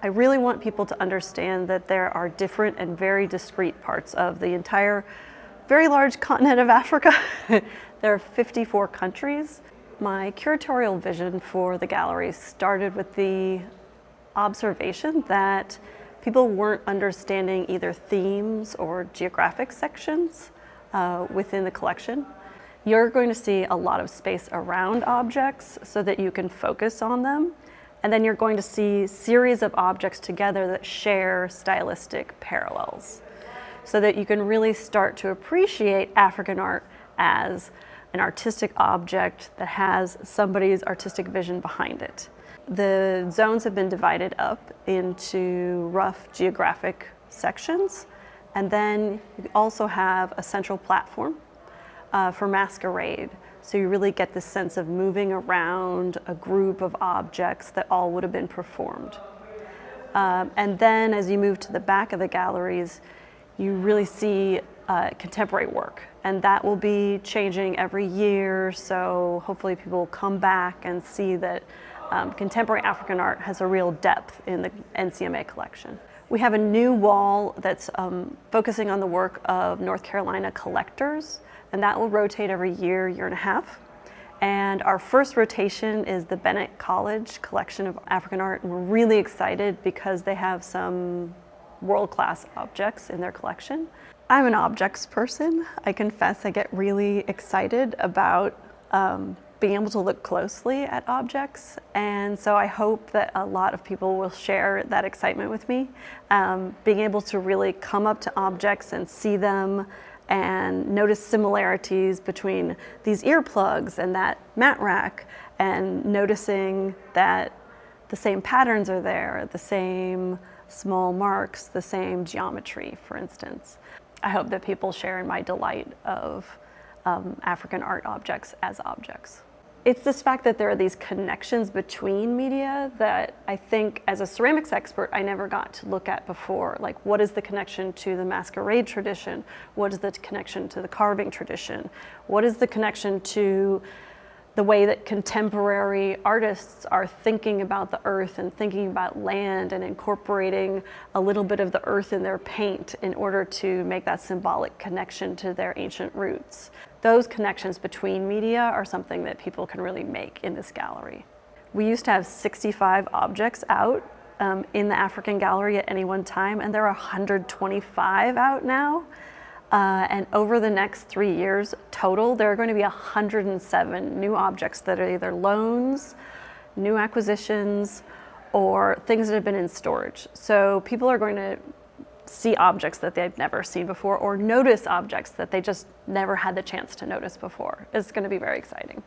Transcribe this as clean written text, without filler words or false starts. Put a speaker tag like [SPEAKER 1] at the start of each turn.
[SPEAKER 1] I really want people to understand that there are different and very discrete parts of the entire very large continent of Africa. There are 54 countries. My curatorial vision for the gallery started with the observation that people weren't understanding either themes or geographic sections within the collection. You're going to see a lot of space around objects so that you can focus on them. And then you're going to see series of objects together that share stylistic parallels so that you can really start to appreciate African art as an artistic object that has somebody's artistic vision behind it. The zones have been divided up into rough geographic sections, and then you also have a central platform for masquerade. So you really get this sense of moving around a group of objects that all would have been performed. And then as you move to the back of the galleries, you really see contemporary work. And that will be changing every year, so hopefully people will come back and see that contemporary African art has a real depth in the NCMA collection. We have a new wall that's focusing on the work of North Carolina collectors, and that will rotate every year, year and a half. And our first rotation is the Bennett College collection of African art, and we're really excited because they have some world-class objects in their collection. I'm an objects person. I confess I get really excited about being able to look closely at objects, and so I hope that a lot of people will share that excitement with me. Being able to really come up to objects and see them and notice similarities between these earplugs and that mat rack, and noticing that the same patterns are there, the same small marks, the same geometry, for instance. I hope that people share in my delight of African art objects as objects. It's this fact that there are these connections between media that I think as a ceramics expert I never got to look at before. Like, what is the connection to the masquerade tradition? What is the connection to the carving tradition? What is the connection to the way that contemporary artists are thinking about the earth and thinking about land and incorporating a little bit of the earth in their paint in order to make that symbolic connection to their ancient roots? Those connections between media are something that people can really make in this gallery. We used to have 65 objects out in the African gallery at any one time, and there are 125 out now. And over the next 3 years total, there are going to be 107 new objects that are either loans, new acquisitions, or things that have been in storage. So people are going to see objects that they've never seen before, or notice objects that they just never had the chance to notice before. It's going to be very exciting.